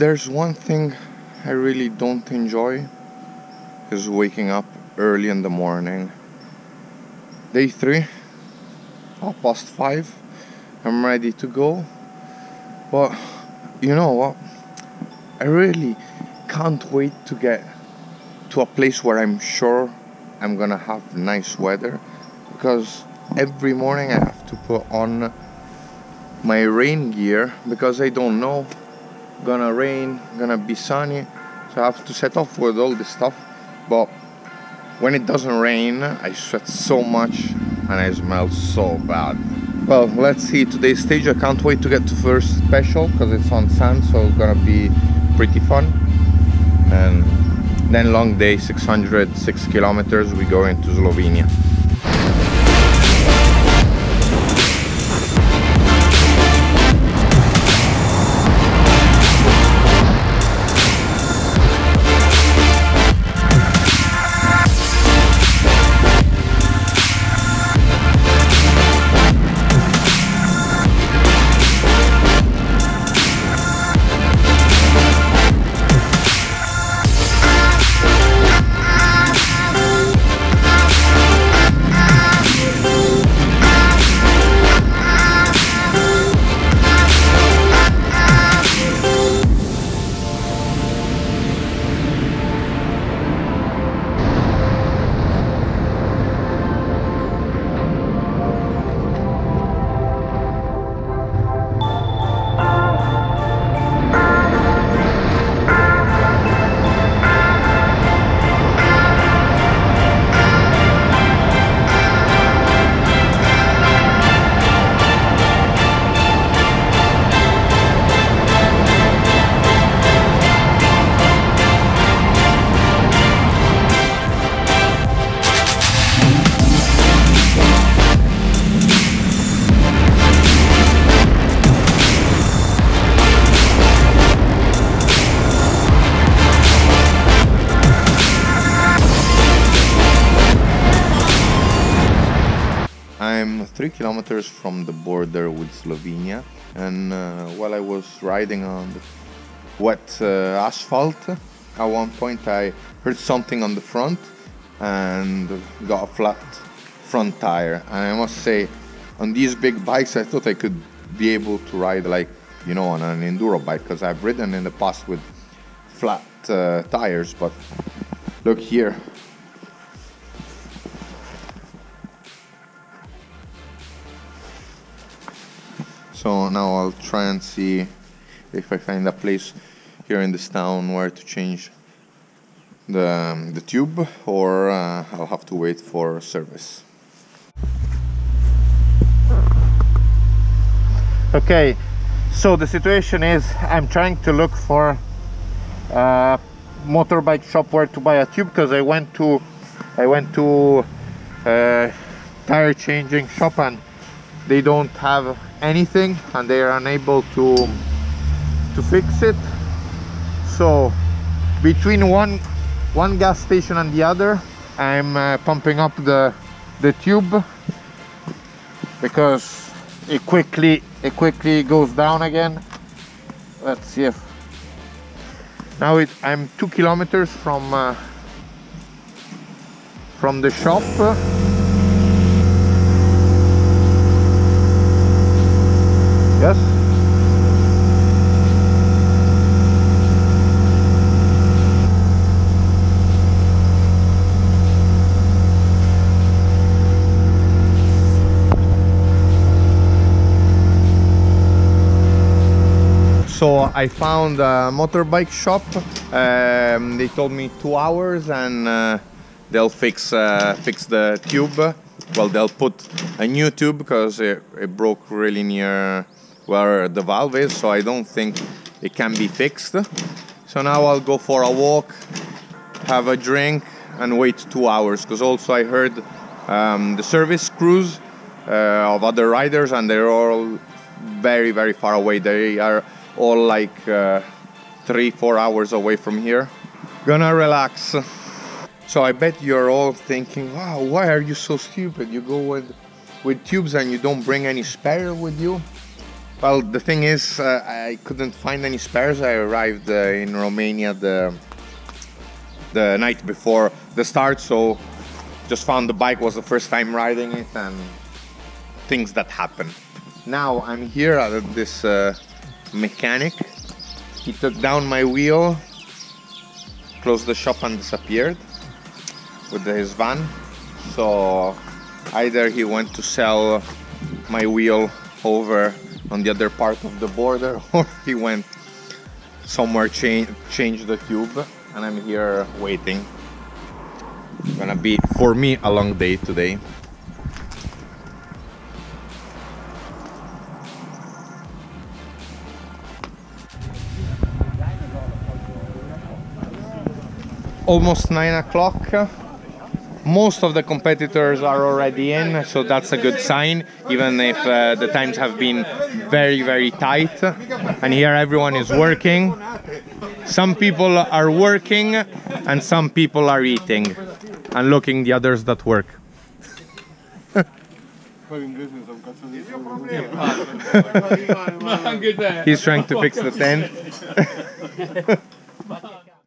there's one thing I really don't enjoy, is waking up early in the morning. Day 3, 5:30, I'm ready to go. But you know what? I really can't wait to get to a place where I'm sure I'm gonna have nice weather, because every morning I have to put on my rain gear because I don't know, gonna rain, gonna be sunny, so I have to set off with all this stuff. But when it doesn't rain, I sweat so much and I smell so bad. Well, let's see today's stage. I can't wait to get to first special because it's on sand, so it's gonna be pretty fun. And then long day, 606 kilometers, we go into Slovenia. I'm 3 kilometers from the border with Slovenia, and while I was riding on the wet asphalt, at one point I heard something on the front and got a flat front tire. And I must say, on these big bikes I thought I could be able to ride like, you know, on an enduro bike, because I've ridden in the past with flat tires, but look here. So now I'll try and see if I find a place here in this town where to change the tube, or I'll have to wait for service. Okay, so the situation is I'm trying to look for a motorbike shop where to buy a tube, because I went to tire changing shop and they don't have anything and they are unable to fix it. So between one gas station and the other, I'm pumping up the tube, because it quickly goes down again. Let's see if now I'm 2 kilometers from the shop. Yes. So I found a motorbike shop. They told me 2 hours and they'll fix the tube. Well, they'll put a new tube because it broke really near where the valve is, so I don't think it can be fixed. So now I'll go for a walk, have a drink and wait 2 hours, because also I heard the service crews of other riders, and they're all very far away. They are all like 3-4 hours away from here. Gonna relax. So I bet you're all thinking, wow, why are you so stupid? You go with tubes and you don't bring any spare with you? Well, the thing is, I couldn't find any spares. I arrived in Romania the night before the start, so just found the bike, was the first time riding it, and things that happen. Now I'm here at this mechanic. He took down my wheel, closed the shop and disappeared with his van. So either he went to sell my wheel over on the other part of the border, or he went somewhere, change the tube, and I'm here waiting. It's gonna be, for me, a long day today. Almost 9 o'clock. Most of the competitors are already in, so that's a good sign, even if the times have been very, very tight. And here everyone is working. Some people are working and some people are eating and looking the others that work. He's trying to fix the tent.